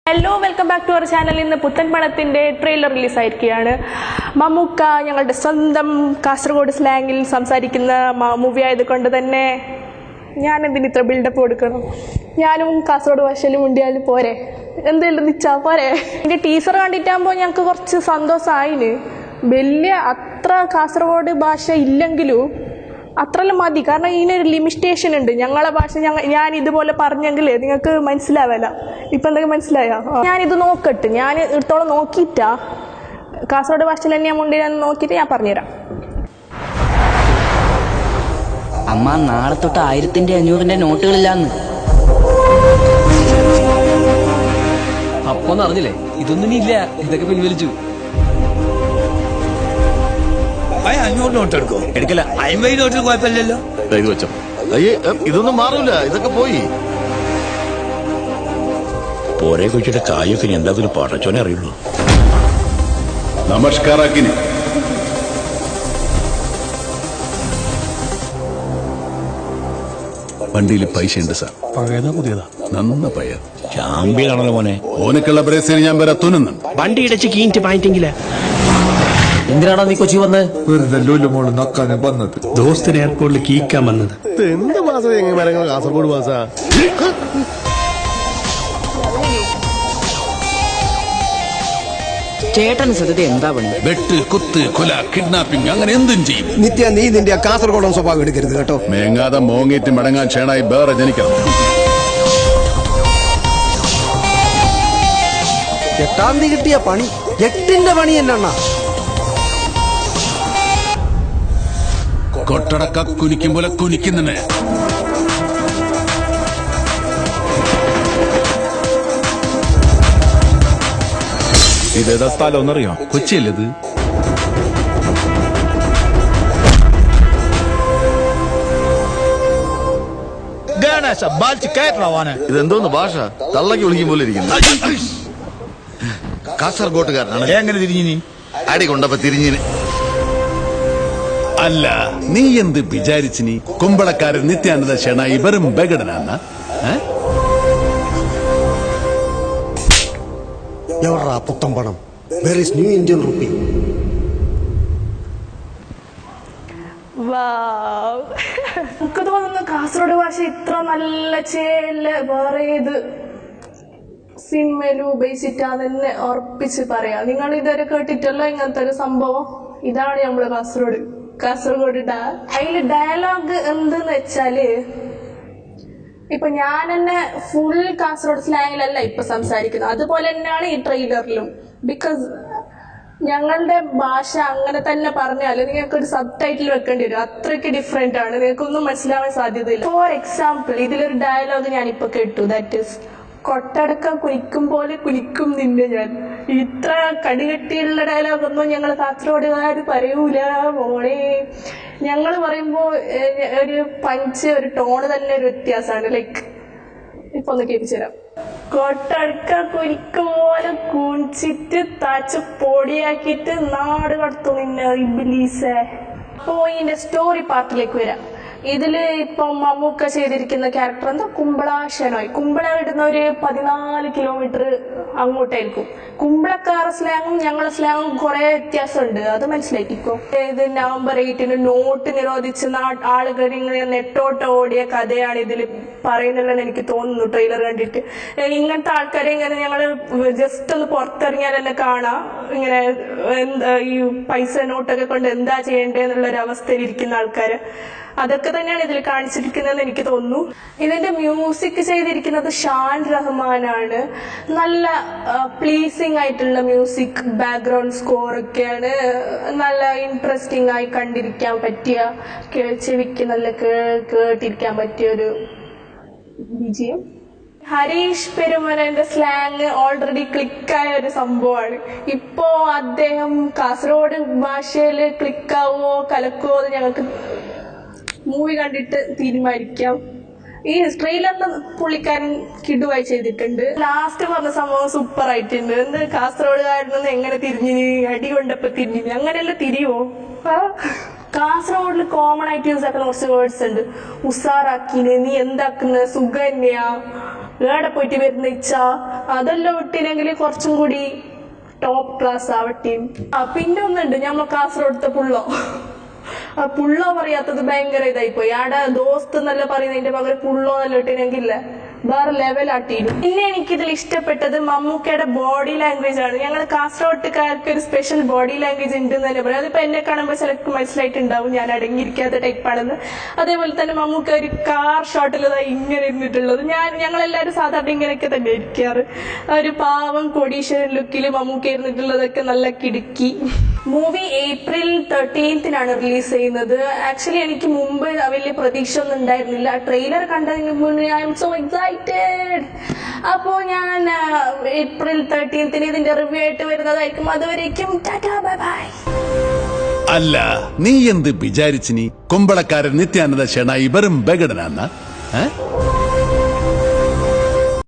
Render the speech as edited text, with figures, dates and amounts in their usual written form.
Hello welcome back to our channel. ഇന്ന് പുത്തൻ പണത്തിൻ്റെ ട്രെയിലർ റിലീസായിരിക്കുകയാണ്. മമ്മൂക്ക ഞങ്ങളുടെ സ്വന്തം കാസർഗോഡ് സ്ലാങ്ങിൽ സംസാരിക്കുന്ന മൂവി ആയതുകൊണ്ട് തന്നെ ഞാൻ എന്തിന് ഇത്ര ബിൽഡപ്പ് കൊടുക്കണം? ഞാനും കാസർഗോഡ് ഭാഷയിൽ മുണ്ടിയാലും പോരെ, എന്തെങ്കിലും നിച്ചാ പോരെ. എൻ്റെ ടീച്ചർ കണ്ടിട്ടാകുമ്പോൾ ഞങ്ങൾക്ക് കുറച്ച് സന്തോഷമായിന്. വലിയ അത്ര കാസർഗോഡ് ഭാഷ ഇല്ലെങ്കിലും അത്രയെല്ലാം മതി. കാരണം ഇതിനൊരു ലിമിറ്റേഷൻ ഉണ്ട്. ഞങ്ങളെ ഭാഷ ഞാൻ ഇതുപോലെ പറഞ്ഞെങ്കിൽ നിങ്ങൾക്ക് മനസ്സിലാവല്ല. ഇപ്പം എന്തെങ്കിലും മനസ്സിലായോ? ഞാനിത് നോക്കട്ടെ, ഞാൻ ഇടത്തോളം നോക്കിയിട്ടാ കാസർഗോഡ് ഭാഷയിൽ തന്നെയാണ് മുണ്ടിയെന്ന് നോക്കിയിട്ട് ഞാൻ പറഞ്ഞുതരാം. അമ്മ നാളെ തൊട്ട് 1000-ന്റെ 500-ന്റെ നോട്ടുകളില്ലാന്ന്. അപ്പൊന്ന് അറിഞ്ഞില്ലേ? ഇതൊന്നും ഇല്ല, ഇതൊക്കെ പിൻവലിച്ചു. 500 നോട്ട് എടുക്കോ? എടുക്കല. 50 നോട്ടിൽ കുഴപ്പമില്ലല്ലോ. ഇത് വെച്ചോ. അയ്യേ, ഇതൊന്നും മാറൂല, ഇതൊക്കെ പോയി. പോരെ കൊച്ചിട്ട് കായൊക്കെ എന്തായാലും പടച്ചോനെ അറിയുള്ളൂ. നമസ്കാരാക്കിന് വണ്ടിയിൽ പൈസ ഉണ്ട് സാർ. പഴയതാ പുതിയതാ? നന്ന പയ്യ ചാമ്പ്യനാണല്ലോ മോനെ. ഓനക്കുള്ള ബ്രേസിന് ഞാൻ വരെ തുന്നുന്നുണ്ട്. വണ്ടി ഇടച്ച് കീഞ്ഞിട്ട് പായിട്ടെങ്കില. എന്തിനാണോ നീ കൊച്ചി വന്ന്? വെറുതെ ലോല് മോള് നക്കാനെ വന്നത്. ദോസ്തിന് എയർപോർട്ടിൽ കീക്കാൻ വന്നത്. എന്ത് മാസം എങ്ങനെ മരങ്ങൾ കാസർഗോഡ് മാസ? ചേട്ടന് സത്യത എന്താ പണി? വെട്ട്, കുത്ത്, കൊല, കിഡ്നാപ്പിംഗ്, അങ്ങനെ എന്തും ചെയ്യും. നിത്യ നീ നിന്റെ കാസർഗോഡൻ സ്വഭാവം എടുക്കരുത് കേട്ടോ. മേങ്ങാതെ മോങ്ങിയിട്ട് മടങ്ങാൻ ക്ഷേണായി വേറെ ജനിക്കണം. എട്ടാം തീയതി കിട്ടിയ പണി 8ന്റെ പണി എന്നാ? കൊട്ടടക്ക കുനിക്കും പോലെ കുനിക്കുന്നെ. ഇതേതാ സ്ഥലം ഒന്നറിയോ? കൊച്ചിയല്ലേ ഇത്? ഇതെന്തോന്ന് ഭാഷ? തള്ളക്ക് വിളിക്കും പോലെ ഇരിക്കുന്നു. കാസർഗോട്ടുകാരനാണ്. എങ്ങനെ തിരിഞ്ഞു നീ? അടി കൊണ്ടപ്പോ തിരിഞ്ഞിന്. അല്ല, നീ എന്ത് വിചാരിച്ചു? നീ കുമ്പളക്കാരൻ നിത്യാനന്ദ ഷെണായി വെറും ബഗടനാന്ന? പുത്തം പണം. Where is new Indian rupee? എനിക്ക് തോന്നുന്നു കാസർഗോഡ് ഭാഷ ഇത്ര നല്ല ചേല് വേറെ ഏത് സിനിമയിലും ഉപയോഗിച്ചിട്ടാന്ന് ഉറപ്പിച്ച് പറയാം. നിങ്ങൾ ഇതുവരെ കേട്ടിട്ടല്ലോ ഇങ്ങനത്തെ ഒരു സംഭവം? ഇതാണ് നമ്മള് കാസർഗോഡ് അതില് ഡയലോഗ് എന്തെന്ന് വെച്ചാല്, ഇപ്പൊ ഞാൻ തന്നെ ഫുൾ കാസർഗോഡ് സ്ലാങ്ങിലല്ല ഇപ്പൊ സംസാരിക്കുന്നത്, അതുപോലെ തന്നെയാണ് ഈ ട്രെയിലറിലും. ബിക്കോസ് ഞങ്ങളുടെ ഭാഷ അങ്ങനെ തന്നെ പറഞ്ഞാൽ നിങ്ങൾക്ക് ഒരു സബ് ടൈറ്റിൽ വെക്കേണ്ടി വരും. അത്രയ്ക്ക് ഡിഫറെന്റ് ആണ്, നിങ്ങൾക്കൊന്നും മനസ്സിലാവാൻ സാധ്യതയില്ല. ഫോർ എക്സാമ്പിൾ, ഇതിലൊരു ഡയലോഗ് ഞാനിപ്പോ കേട്ടു. ദാറ്റ് ഈസ്, കൊട്ടടക്കം കുനിക്കും പോലെ കുനിക്കും നിന്നെ ഞാൻ. ഇത്ര കടികെട്ടിയുള്ള ഡയലോഗൊന്നും ഞങ്ങൾ കാസർഗോഡുകാർ പറയൂല മോളെ. ഞങ്ങൾ പറയുമ്പോ ഒരു പഞ്ച്, ഒരു ടോണ് തന്നെ ഒരു വ്യത്യാസമാണ്. ലൈക്ക് ഇപ്പൊ ഒന്ന് കേൾപ്പിച്ചുതരാം. കൊട്ടടക്ക കുനിക്കും പോലെ കുനിച്ചിട്ട് തച്ച് പൊടിയാക്കിയിട്ട് നാട് കടത്തു നിന്നെ ഇബിലീസേ. അപ്പോ ഇതിന്റെ സ്റ്റോറി പാർട്ടിലേക്ക് വരാം. ഇതില് ഇപ്പൊ മമ്മൂക്ക ചെയ്തിരിക്കുന്ന ക്യാരക്ടർ എന്താ? കുമ്പള ഷെനോയ്. കുമ്പള ഇടുന്ന ഒരു 14 കിലോമീറ്റർ അങ്ങോട്ടായിരിക്കും. കുമ്പളക്കാര സ്ലാങ്ങും ഞങ്ങളുടെ സ്ലാങ്ങും കുറെ വ്യത്യാസമുണ്ട്, അത് മനസ്സിലാക്കിക്കോ. ഇത് November 8 നോട്ട് നിരോധിച്ച് ആളുകൾ ഇങ്ങനെ നെട്ടോട്ട് ഓടിയ കഥയാണ് ഇതിൽ പറയുന്നുള്ളതെന്ന് എനിക്ക് തോന്നുന്നു ട്രെയിലർ കണ്ടിട്ട്. ഇങ്ങനത്തെ ആൾക്കാരെ ഇങ്ങനെ ഞങ്ങള് ജസ്റ്റ് ഒന്ന് പുറത്തിറങ്ങിയാൽ തന്നെ കാണാം, ഇങ്ങനെ ഈ പൈസ നോട്ടൊക്കെ കൊണ്ട് എന്താ ചെയ്യേണ്ടതെന്നുള്ളൊരു അവസ്ഥയിൽ ഇരിക്കുന്ന ആൾക്കാര്. അതൊക്കെ തന്നെയാണ് ഇതിൽ കാണിച്ചിരിക്കുന്നതെന്ന് എനിക്ക് തോന്നുന്നു. ഇതിന്റെ മ്യൂസിക് ചെയ്തിരിക്കുന്നത് ഷാൻ റഹ്മാനാണ്. നല്ല പ്ലീസിങ് ആയിട്ടുള്ള മ്യൂസിക്, ബാക്ക്ഗ്രൗണ്ട് സ്കോർ ഒക്കെയാണ്. നല്ല ഇൻട്രസ്റ്റിംഗ് ആയി കണ്ടിരിക്കാൻ പറ്റിയ, ചെവിക്ക് നല്ല കേട്ടിരിക്കാൻ പറ്റിയ ഒരു വിജയം. ഹരീഷ് പെരുമനന്റെ സ്ലാങ് ഓൾറെഡി ക്ലിക്കായ ഒരു സംഭവമാണ്. ഇപ്പോ അദ്ദേഹം കാസർഗോഡ് ഭാഷയിൽ ക്ലിക്കാവോ കലക്കുവോ എന്ന് ഞങ്ങൾക്ക് മൂവി കണ്ടിട്ട് തീരുമാനിക്കാം. ഈ ട്രെയിലറിൽ പുള്ളിക്കാരൻ കിടുവായി ചെയ്തിട്ടുണ്ട്. ലാസ്റ്റ് പറഞ്ഞ സംഭവം സൂപ്പർ ആയിട്ടുണ്ട്. എന്ത് കാസർഗോഡുകാരനൊന്നും എങ്ങനെ തിരിഞ്ഞു, അടി കൊണ്ടപ്പോ തിരിഞ്ഞു, അങ്ങനെയല്ല തിരിയുവോ? കാസർഗോഡിൽ കോമൺ ആയിട്ട് യൂസ് ആക്കുന്ന കുറച്ച് വേർഡ്സ് ഉണ്ട്. ഉസാറാക്കിന്, നീ എന്താക്കുന്ന, സുഖന്യ, ഏടെ പോയിട്ട് വരുന്ന ഇച്ച അതെല്ലാം വിട്ടിനെങ്കിൽ കുറച്ചും കൂടി ടോപ്പ് ക്ലാസ് ആവട്ടെയും. പിന്നെ ഒന്നുണ്ട് ഞമ്മ കാസർഗോഡത്തെ പുള്ളോ. ആ പുള്ളോ പറയാത്തത് ഭയങ്കര ഇതായിപ്പോയി. ആടെ ദോസ്ത് എന്നല്ല പറയുന്നതിന്റെ പകരം പുള്ളോ എന്നല്ല ഇട്ടിനെങ്കില്ല വേറെ ലെവലാട്ടിയിരുന്നു. പിന്നെ എനിക്കിതിൽ ഇഷ്ടപ്പെട്ടത് മമ്മൂക്കയുടെ ബോഡി ലാംഗ്വേജ് ആണ്. ഞങ്ങൾ കാസർഗോട്ടുകാർക്ക് ഒരു സ്പെഷ്യൽ ബോഡി ലാംഗ്വേജ് ഉണ്ട് എന്ന് തന്നെ പറയാം. അതിപ്പോ എന്നെ കാണുമ്പോൾ ചിലർക്ക് മനസ്സിലായിട്ടുണ്ടാവും ഞാൻ അടങ്ങിയിരിക്കാത്ത ടൈപ്പാണെന്ന്. അതേപോലെ തന്നെ മമ്മൂക്ക ഒരു കാർ ഷോട്ടിൽ ഇങ്ങനെ ഇരുന്നിട്ടുള്ളത്. ഞങ്ങളെല്ലാവരും സാധാരണ ഇങ്ങനെയൊക്കെ തന്നെ ഇരിക്കാറ്. ഒരു പാവം കൊടീശ്വരൻ ലുക്കിൽ മമ്മൂക്ക ഇരുന്നിട്ടുള്ളതൊക്കെ നല്ല കിടുക്കി. മൂവി April 13th റിലീസ് ചെയ്യുന്നത്. ആക്ച്വലി എനിക്ക് മുമ്പ് വലിയ പ്രതീക്ഷ ഒന്നും ഉണ്ടായിരുന്നില്ല. ട്രെയിലർ കണ്ടതിന് മുന്നേ ഐ എം സോ എക്സൈറ്റഡ്. അപ്പോ ഞാൻ April 13th ഇതിന്റെ റിവ്യൂ ആയിട്ട് വരുന്നതായിരിക്കും. അതുവരേക്കും ടാറ്റാ ബൈ ബൈ. അല്ല നീ എന്ത് വിചാരിച്ചിനി കുമ്പളക്കാരൻ നിത്യാനന്ദ ഷെണായി വെറും ബഗടനാന്ന